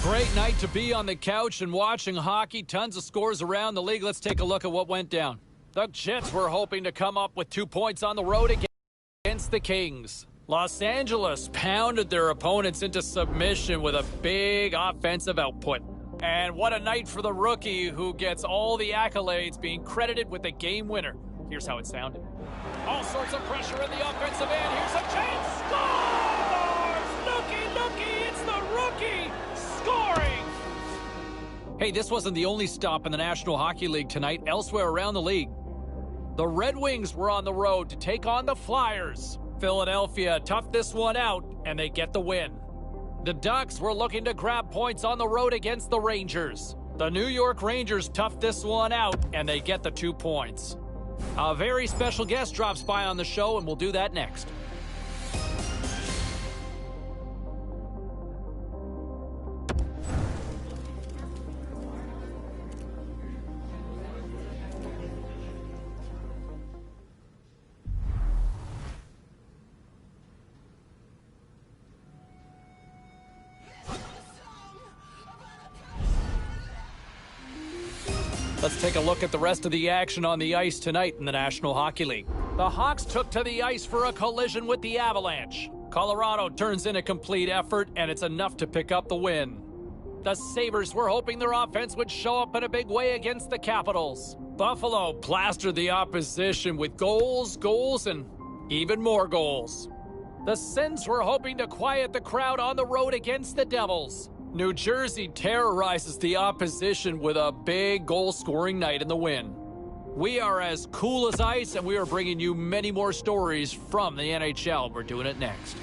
Great night to be on the couch and watching hockey. Tons of scores around the league. Let's take a look at what went down. The Jets were hoping to come up with 2 points on the road against the Kings. Los Angeles pounded their opponents into submission with a big offensive output. And what a night for the rookie who gets all the accolades, being credited with the game winner. Here's how it sounded. All sorts of pressure in the offensive end. Here's a chance. Scores! Looky, it's the rookie scoring! Hey, this wasn't the only stop in the National Hockey League tonight. Elsewhere around the league, the Red Wings were on the road to take on the Flyers. Philadelphia toughed this one out, and they get the win. The Ducks were looking to grab points on the road against the Rangers. The New York Rangers toughed this one out, and they get the 2 points. A very special guest drops by on the show, and we'll do that next. Let's take a look at the rest of the action on the ice tonight in the National Hockey League. The Hawks took to the ice for a collision with the Avalanche. Colorado turns in a complete effort, and it's enough to pick up the win. The Sabres were hoping their offense would show up in a big way against the Capitals. Buffalo plastered the opposition with goals, and even more goals. The Sens were hoping to quiet the crowd on the road against the Devils. New Jersey terrorizes the opposition with a big goal-scoring night in the win. We are as cool as ice, and we are bringing you many more stories from the NHL. We're doing it next.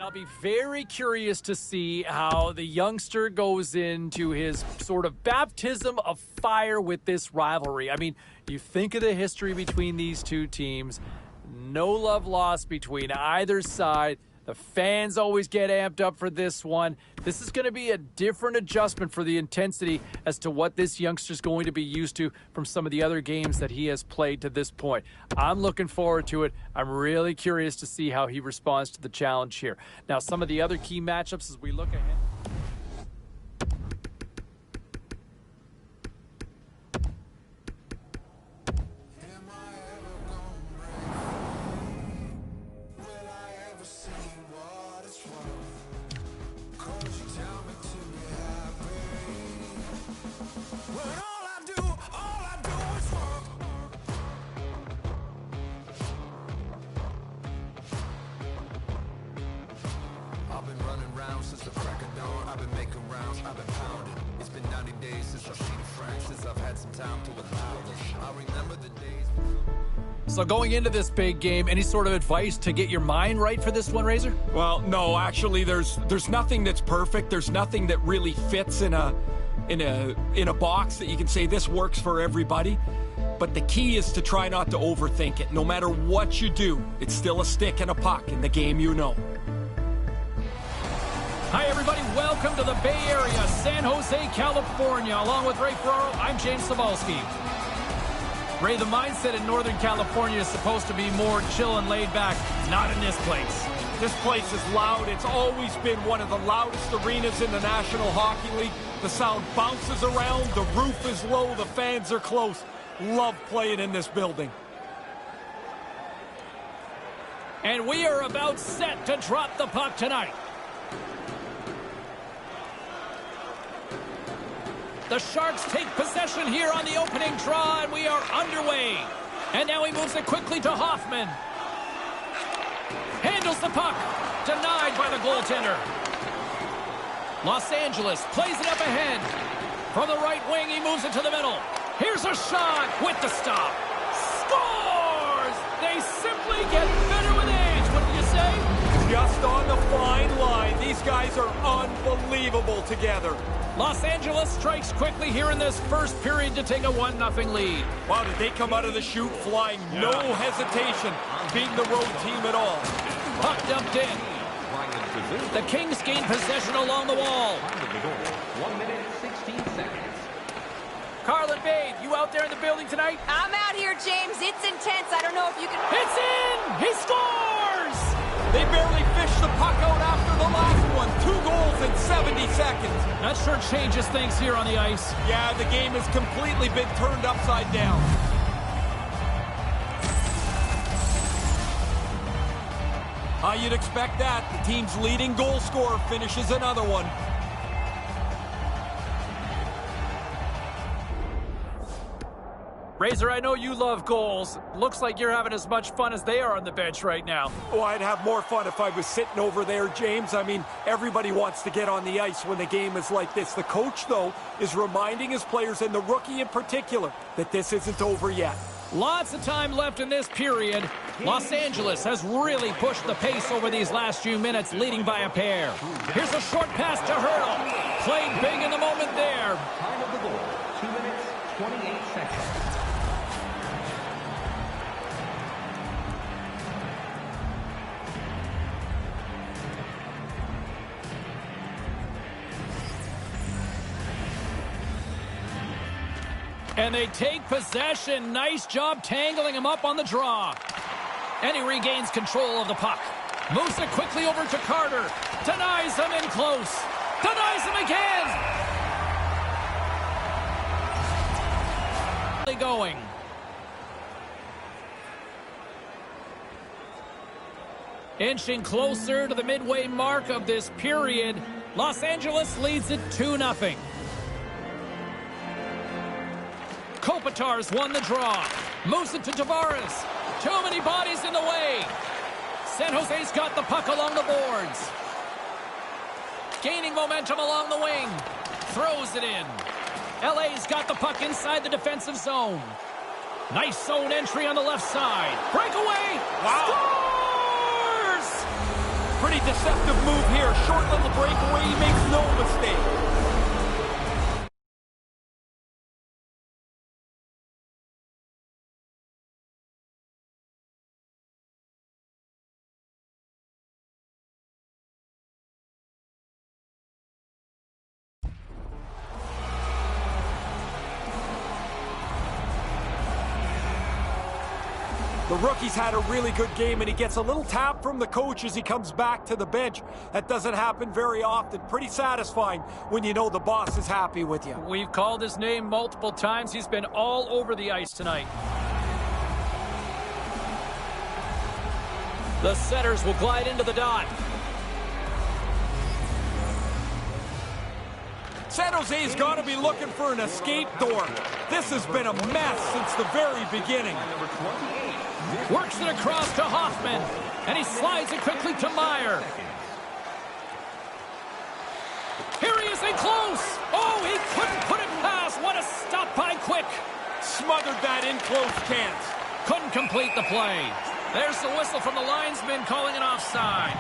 I'll be very curious to see how the youngster goes into his sort of baptism of fire with this rivalry. I mean, you think of the history between these two teams. No love lost between either side. The fans always get amped up for this one. This is going to be a different adjustment for the intensity as to what this youngster's going to be used to from some of the other games that he has played to this point. I'm looking forward to it. I'm really curious to see how he responds to the challenge here. Now, some of the other key matchups as we look ahead. So going into this big game, any sort of advice to get your mind right for this one, Razor? Well, no, actually, there's nothing that's perfect. There's nothing that really fits in a box that you can say this works for everybody. But the key is to try not to overthink it. No matter what you do, it's still a stick and a puck in the game you know. Hi, everybody. Welcome to the Bay Area, San Jose, California. Along with Ray Ferraro, I'm James Cebulski. Ray, the mindset in Northern California is supposed to be more chill and laid back. Not in this place. This place is loud. It's always been one of the loudest arenas in the National Hockey League. The sound bounces around. The roof is low. The fans are close. Love playing in this building. And we are about set to drop the puck tonight. The Sharks take possession here on the opening draw, and we are underway. And now he moves it quickly to Hoffman. Handles the puck. Denied by the goaltender. Los Angeles plays it up ahead. From the right wing, he moves it to the middle. Here's a shot with the stop. Scores! They simply get better with age, wouldn't you say? Just on the fine line. These guys are unbelievable together. Los Angeles strikes quickly here in this first period to take a 1-0 lead. Wow, did they come out of the chute flying? No hesitation, beating the road team at all. Puck dumped in. The Kings gain possession along the wall. 1 minute, 16 seconds. Carlin, babe, you out there in the building tonight? I'm out here, James. It's intense. I don't know if you can... It's in! He scores! They barely fished the puck out after the last one. 2 goals in 70 seconds. That sure changes things here on the ice. Yeah, the game has completely been turned upside down. You'd expect that. The team's leading goal scorer finishes another one. Razor, I know you love goals. Looks like you're having as much fun as they are on the bench right now. Oh, I'd have more fun if I was sitting over there, James. I mean, everybody wants to get on the ice when the game is like this. The coach, though, is reminding his players, and the rookie in particular, that this isn't over yet. Lots of time left in this period. Los Angeles has really pushed the pace over these last few minutes, leading by a pair. Here's a short pass to Hurdle. Played big in the moment there. Time of the goal, 2 minutes, 28 seconds. And they take possession. Nice job tangling him up on the draw. And he regains control of the puck. Moves it quickly over to Carter. Denies him in close. Denies him again. Going. Inching closer to the midway mark of this period. Los Angeles leads it 2-0. Kopitar's won the draw. Moves it to Tavares. Too many bodies in the way. San Jose's got the puck along the boards. Gaining momentum along the wing. Throws it in. LA's got the puck inside the defensive zone. Nice zone entry on the left side. Breakaway. Wow. Scores! Pretty deceptive move here. Short little breakaway. He makes no mistake. The rookie's had a really good game, and he gets a little tap from the coach as he comes back to the bench. That doesn't happen very often. Pretty satisfying when you know the boss is happy with you. We've called his name multiple times. He's been all over the ice tonight. The setters will glide into the dot. San Jose's got to be looking for an escape door. This has been a mess since the very beginning. Number 28. Works it across to Hoffman. And he slides it quickly to Meyer. Here he is in close. Oh, he couldn't put it past. What a stop by Quick. Smothered that in close chance. Couldn't complete the play. There's the whistle from the linesman calling it offside.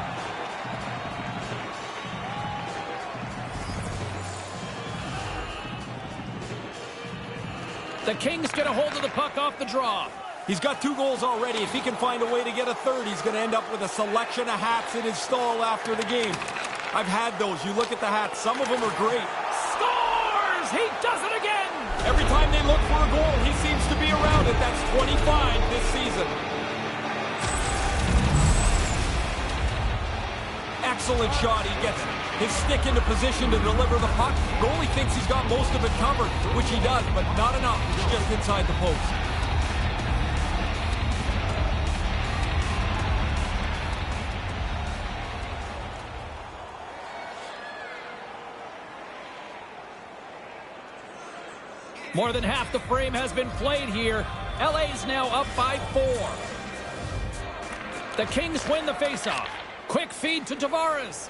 The Kings get a hold of the puck off the draw. He's got 2 goals already. If he can find a way to get a third, he's going to end up with a selection of hats in his stall after the game. I've had those. You look at the hats. Some of them are great. Scores! He does it again! Every time they look for a goal, he seems to be around it. That's 25 this season. Excellent shot. He gets his stick into position to deliver the puck. Goalie thinks he's got most of it covered, which he does, but not enough. It's just inside the post. More than half the frame has been played here. LA's now up by 4. The Kings win the faceoff. Quick feed to Tavares.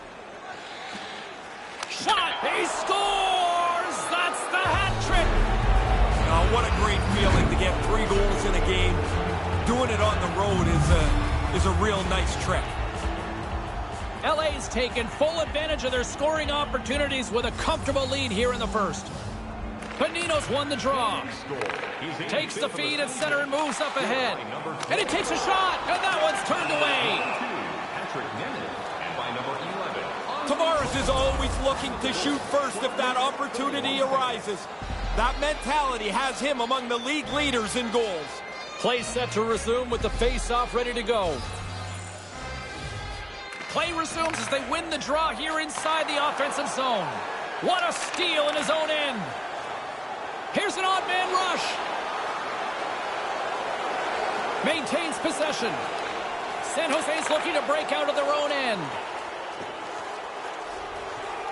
Shot! He scores! That's the hat trick! Oh, what a great feeling to get 3 goals in a game. Doing it on the road is a real nice trick. LA's taken full advantage of their scoring opportunities with a comfortable lead here in the first. Panino's won the draw. Takes the feed at center and moves up ahead. And he takes a shot, and that one's turned away. Tavares is always looking to shoot first if that opportunity arises. That mentality has him among the league leaders in goals. Play set to resume with the face-off ready to go. Play resumes as they win the draw here inside the offensive zone. What a steal in his own end. Here's an odd man rush. Maintains possession. San Jose's looking to break out of their own end.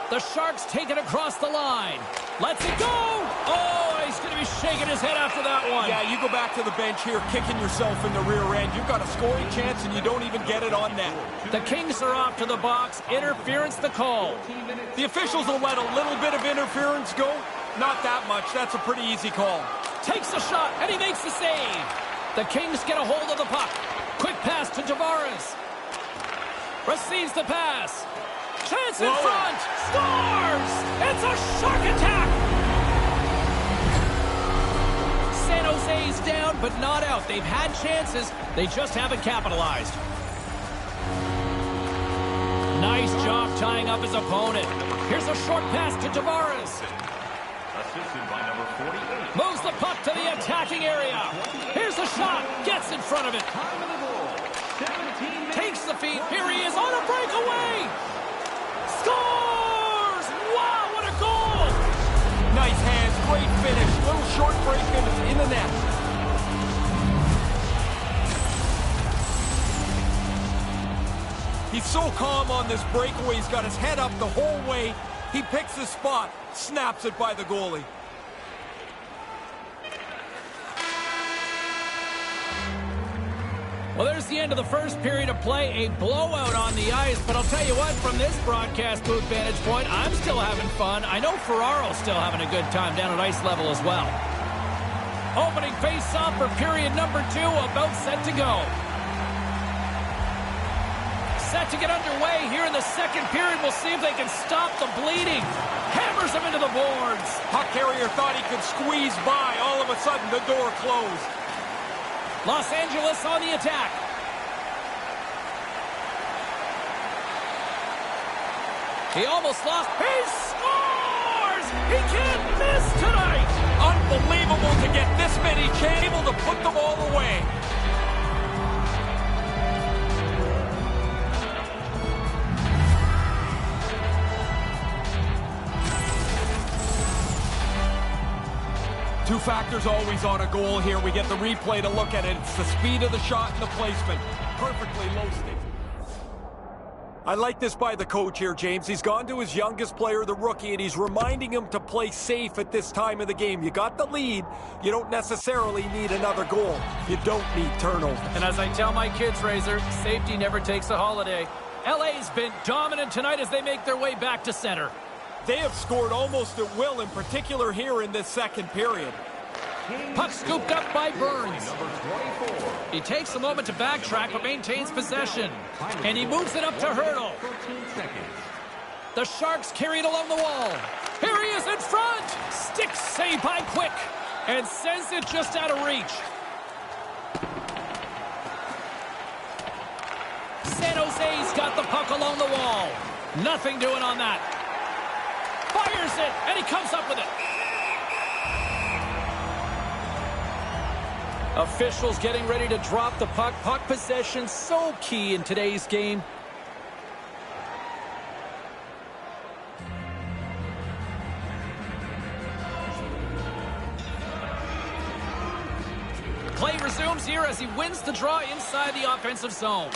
The Sharks take it across the line. Lets it go. Oh, he's going to be shaking his head after that one. Yeah, you go back to the bench here, kicking yourself in the rear end. You've got a scoring chance, and you don't even get it on net. The Kings are off to the box. Interference the call. The officials will let a little bit of interference go. Not that much. That's a pretty easy call. Takes the shot, and he makes the save. The Kings get a hold of the puck. Quick pass to Tavares. Receives the pass. Chance in front. Scores! It's a Shark attack! San Jose's down, but not out. They've had chances. They just haven't capitalized. Nice job tying up his opponent. Here's a short pass to Tavares. Assisted by number 48. Moves the puck to the attacking area. Here's a shot. Gets in front of it. Time of the goal. 17 Takes the feed. Here he is on a breakaway. Scores! Wow, what a goal! Nice hands, great finish. Little short break and it's in the net. He's so calm on this breakaway. He's got his head up the whole way. He picks his spot, snaps it by the goalie. Well, there's the end of the first period of play. A blowout on the ice. But I'll tell you what, from this broadcast booth vantage point, I'm still having fun. I know Ferraro's still having a good time down at ice level as well. Opening face-off for period number 2, about set to go. Set to get underway here in the second period. We'll see if they can stop the bleeding. Hammers him into the boards. Puck carrier thought he could squeeze by. All of a sudden, the door closed. Los Angeles on the attack. He almost lost. He scores! He can't miss tonight! Unbelievable to get this many chances, able to put them all away. Two factors always on a goal here. We get the replay to look at it. It's the speed of the shot and the placement. Perfectly low stick. I like this by the coach here, James. He's gone to his youngest player, the rookie, and he's reminding him to play safe at this time of the game. You got the lead. You don't necessarily need another goal. You don't need turnover. And as I tell my kids, Razor, safety never takes a holiday. LA's been dominant tonight as they make their way back to center. They have scored almost at will, in particular here in this second period. Puck scooped up by Burns. He takes a moment to backtrack, but maintains possession. And he moves it up to Hurdle. The Sharks carry it along the wall. Here he is in front. Stick save by Quick. And sends it just out of reach. San Jose's got the puck along the wall. Nothing doing on that. Fires it, and he comes up with it. Officials getting ready to drop the puck. Puck possession so key in today's game. Play resumes here as he wins the draw inside the offensive zone.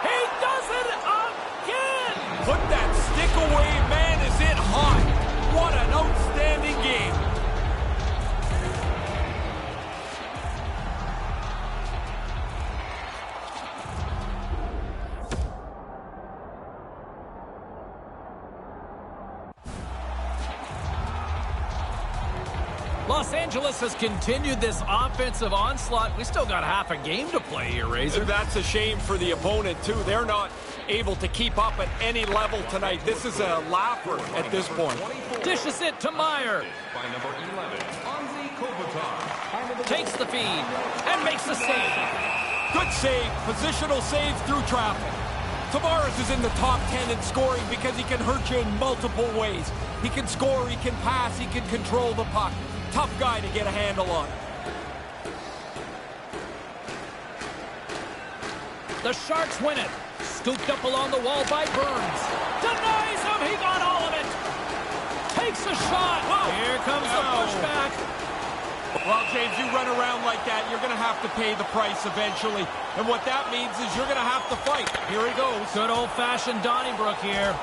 He does it again! Put that stick away, man. Is it hot? What an outstanding game. Los Angeles has continued this offensive onslaught. We still got half a game to play here, Razor. That's a shame for the opponent, too. They're not able to keep up at any level tonight. This is a laugher at this point. Dishes it to Meyer. By number 11, Anze Kopitar. Takes the feed and makes the save. Good save. Positional save through traffic. Tavares is in the top 10 in scoring because he can hurt you in multiple ways. He can score, he can pass, he can control the puck. Tough guy to get a handle on. The Sharks win it. Scooped up along the wall by Burns. Denies him. He got all of it. Takes a shot. Whoa. Here comes the pushback. Well, James, you run around like that, you're going to have to pay the price eventually. And what that means is you're going to have to fight. Here he goes. Good old-fashioned Donnybrook here.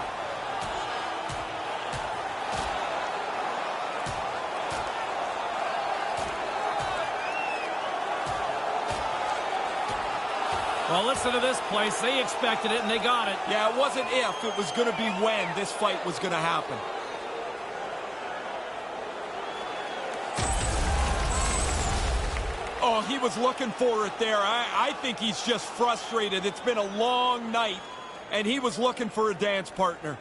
Well, listen to this place. They expected it, and they got it. Yeah, it wasn't if, it was going to be when this fight was going to happen. Oh, he was looking for it there. I think he's just frustrated. It's been a long night, and he was looking for a dance partner.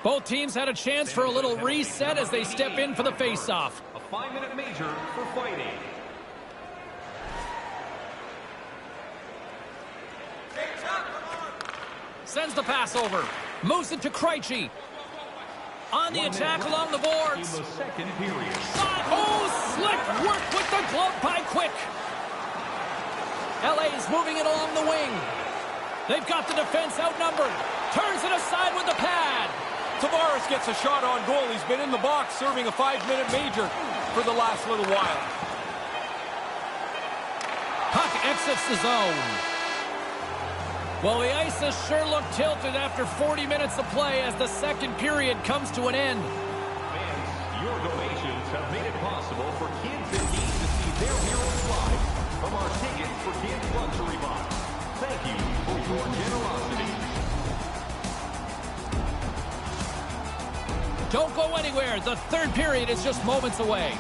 Both teams had a chance for a little reset as they step in for the face-off. A 5-minute major for fighting. Sends the pass over. Moves it to Krejci. On the attack along the boards. In the second period. Shot. Oh, slick work with the glove by Quick. LA's moving it along the wing. They've got the defense outnumbered. Turns it aside with the pad. Tavares gets a shot on goal. He's been in the box serving a 5-minute major for the last little while. Puck exits the zone. Well, the ice has sure looked tilted after 40 minutes of play as the second period comes to an end. Fans, your donations have made it possible for kids in need to see their heroes live from our Tickets for Kids luxury box. Thank you for your generosity. Don't go anywhere. The third period is just moments away.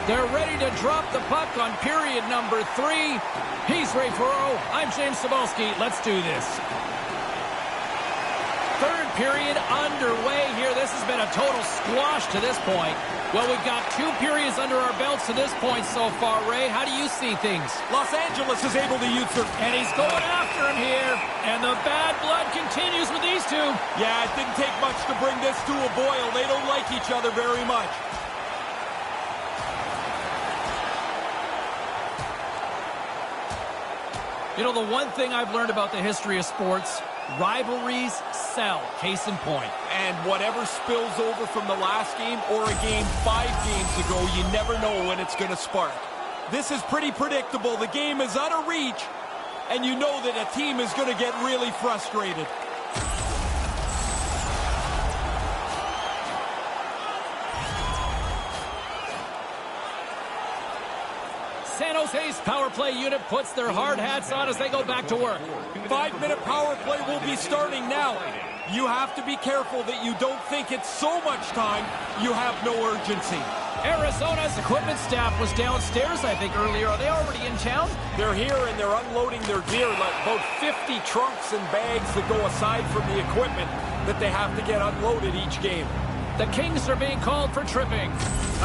They're ready to drop the puck on period number 3. He's Ray Ferraro. I'm James Cebulski. Let's do this. Third period underway here. This has been a total squash to this point. Well, we've got 2 periods under our belts to this point so far, Ray. How do you see things? Los Angeles is able to use their... And he's going after him here. And the bad blood continues with these two. Yeah, it didn't take much to bring this to a boil. They don't like each other very much. You know, the one thing I've learned about the history of sports, rivalries sell, case in point. And whatever spills over from the last game or a game 5 games ago, you never know when it's going to spark. This is pretty predictable. The game is out of reach, and you know that a team is going to get really frustrated. San Jose's power play unit puts their hard hats on as they go back to work. 5-minute power play will be starting now. You have to be careful that you don't think it's so much time you have no urgency. Arizona's equipment staff was downstairs, I think, earlier. Are they already in town? They're here and they're unloading their gear, like about 50 trunks and bags that go aside from the equipment that they have to get unloaded each game. The Kings are being called for tripping.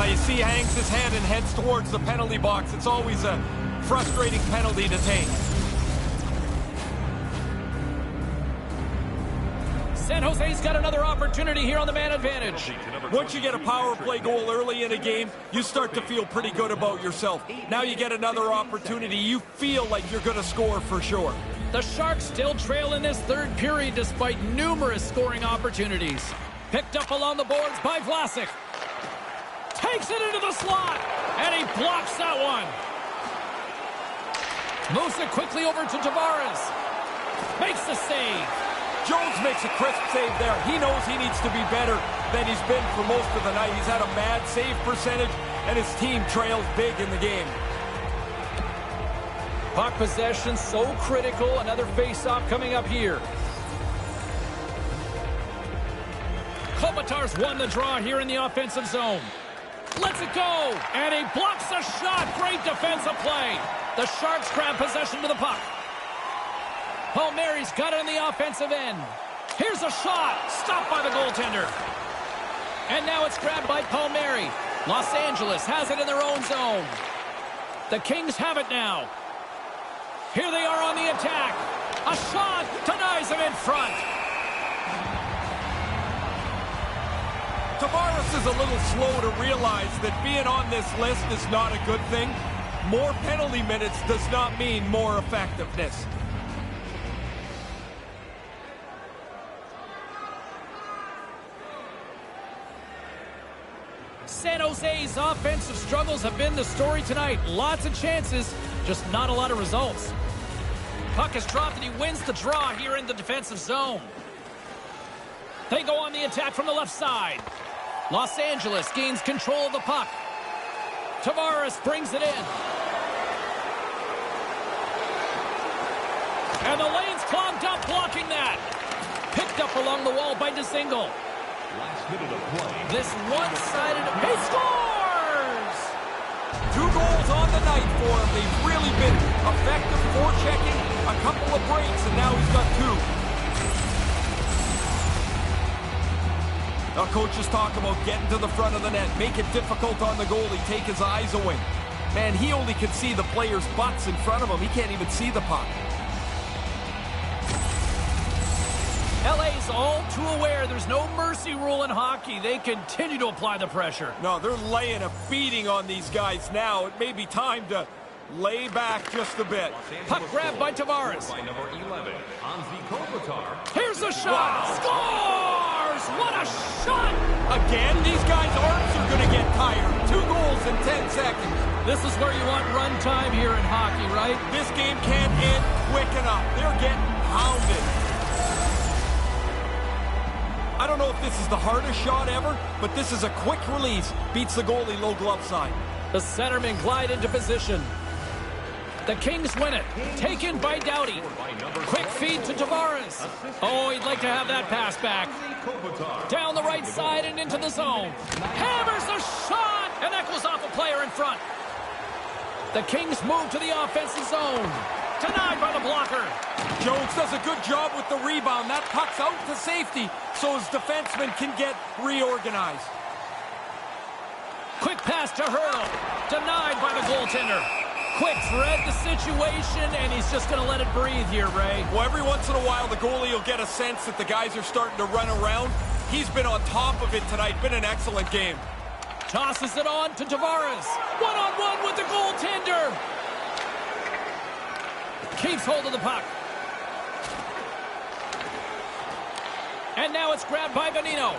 You see he hangs his head and heads towards the penalty box. It's always a frustrating penalty to take. San Jose's got another opportunity here on the man advantage. Once you get a power play goal early in a game, you start to feel pretty good about yourself. Now you get another opportunity. You feel like you're going to score for sure. The Sharks still trail in this third period despite numerous scoring opportunities. Picked up along the boards by Vlasic. Takes it into the slot. And he blocks that one. Moves it quickly over to Tavares. Makes the save. Jones makes a crisp save there. He knows he needs to be better than he's been for most of the night. He's had a bad save percentage, and his team trails big in the game. Puck possession so critical. Another face-off coming up here. Kopitar's won the draw here in the offensive zone. Lets it go, and he blocks the shot. Great defensive play. The Sharks grab possession to the puck. Palmieri's got it in the offensive end. Here's a shot. Stopped by the goaltender. And now it's grabbed by Palmieri. Los Angeles has it in their own zone. The Kings have it now. Here they are on the attack. A shot denies him in front. Tavares is a little slow to realize that being on this list is not a good thing. More penalty minutes does not mean more effectiveness. San Jose's offensive struggles have been the story tonight. Lots of chances, just not a lot of results. Puck is dropped and he wins the draw here in the defensive zone. They go on the attack from the left side. Los Angeles gains control of the puck. Tavares brings it in. And the lane's clogged up, blocking that. Picked up along the wall by DeZingle. Last minute of play. This one-sided... He scores! 2 goals on the night for him. They've really been effective forechecking, a couple of breaks, and now he's got 2. Now coaches talk about getting to the front of the net, make it difficult on the goalie, take his eyes away. Man, he only can see the players' butts in front of him. He can't even see the puck. LA's all too aware there's no mercy rule in hockey. They continue to apply the pressure. No, they're laying a beating on these guys now. It may be time to lay back just a bit. Puck grabbed by Tavares. By number 11, Anze Kopitar. Here's a shot. Scores! What a shot! Again, these guys' arms are going to get tired. 2 goals in 10 seconds. This is where you want run time here in hockey, right? This game can't end quick enough. They're getting pounded. I don't know if this is the hardest shot ever, but this is a quick release. Beats the goalie low glove side. The centermen glide into position. The Kings win it. Taken by Doughty. Quick feed to Tavares. Oh, he'd like to have that pass back. Down the right side and into the zone. Hammers a shot! And that goes off a player in front. The Kings move to the offensive zone. Denied by the blocker. Jones does a good job with the rebound. That puck's out to safety so his defenseman can get reorganized. Quick pass to Hurdle. Denied by the goaltender. Quick read the situation, and he's just going to let it breathe here, Ray. Well, every once in a while, the goalie will get a sense that the guys are starting to run around. He's been on top of it tonight. Been an excellent game. Tosses it on to Tavares. One-on-one with the goaltender. Keeps hold of the puck. And now it's grabbed by Bonino.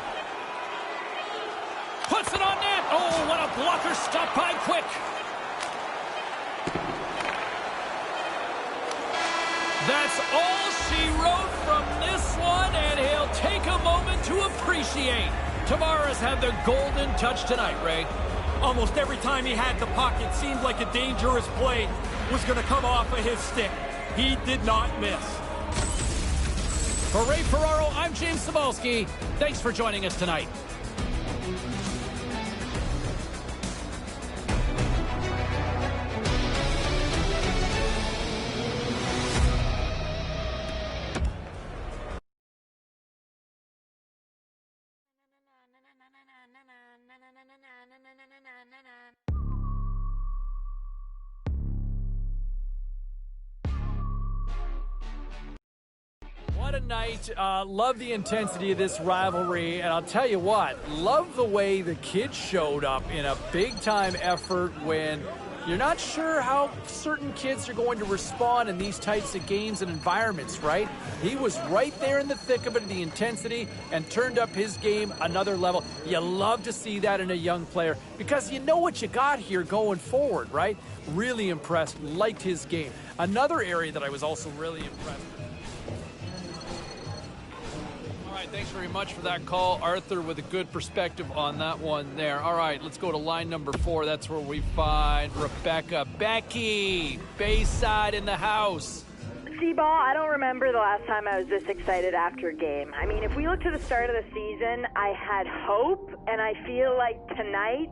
Puts it on net. Oh, what a blocker stop by Quick. That's all she wrote from this one, and he'll take a moment to appreciate. Tavares had the golden touch tonight, Ray. Almost every time he had the puck, it seemed like a dangerous play was going to come off of his stick. He did not miss. For Ray Ferraro, I'm James Cybulski. Thanks for joining us tonight. What a night. Love the intensity of this rivalry. And I'll tell you what, love the way the kids showed up in a big-time effort when you're not sure how certain kids are going to respond in these types of games and environments, right? He was right there in the thick of it, the intensity, and turned up his game another level. You love to see that in a young player because you know what you got here going forward, right? Really impressed, liked his game. Another area that I was also really impressed with. All right, thanks very much for that call, Arthur, with a good perspective on that one there. All right, let's go to line number 4. That's where we find Rebecca. Becky, Bayside in the house. C-Ball, I don't remember the last time I was this excited after a game. I mean, if we look to the start of the season, I had hope, and I feel like tonight,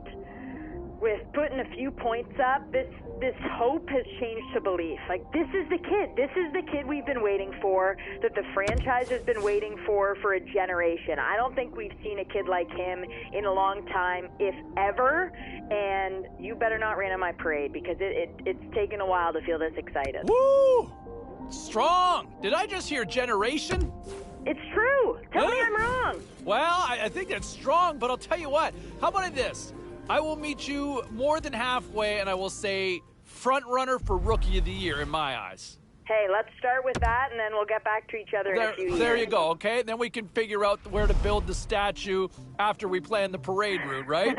with putting a few points up, this hope has changed to belief. Like, this is the kid. This is the kid we've been waiting for, that the franchise has been waiting for a generation. I don't think we've seen a kid like him in a long time, if ever, and you better not rain on my parade because it's taken a while to feel this excited. Woo! Strong! Did I just hear generation? It's true. Tell me I'm wrong. Well, I think that's strong, but I'll tell you what. How about this? I will meet you more than halfway, and I will say front runner for Rookie of the Year in my eyes. Hey, let's start with that, and then we'll get back to each other in a few years. There you go, okay? Then we can figure out where to build the statue after we plan the parade route, right?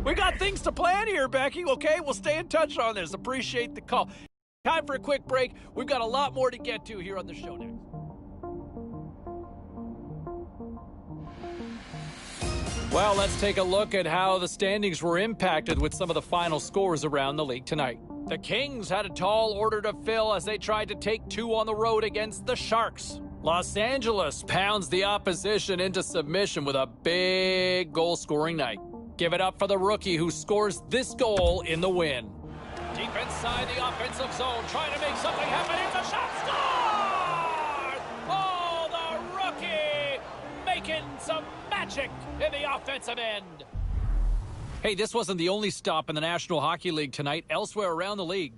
we got things to plan here, Becky, okay? We'll stay in touch on this. Appreciate the call. Time for a quick break. We've got a lot more to get to here on the show next. Well, let's take a look at how the standings were impacted with some of the final scores around the league tonight. The Kings had a tall order to fill as they tried to take 2 on the road against the Sharks. Los Angeles pounds the opposition into submission with a big goal-scoring night. Give it up for the rookie who scores this goal in the win. Deep inside the offensive zone, trying to make something happen. It's a shot. Score! Oh, the rookie making some magic in the offensive end. Hey, this wasn't the only stop in the National Hockey League tonight. Elsewhere around the league,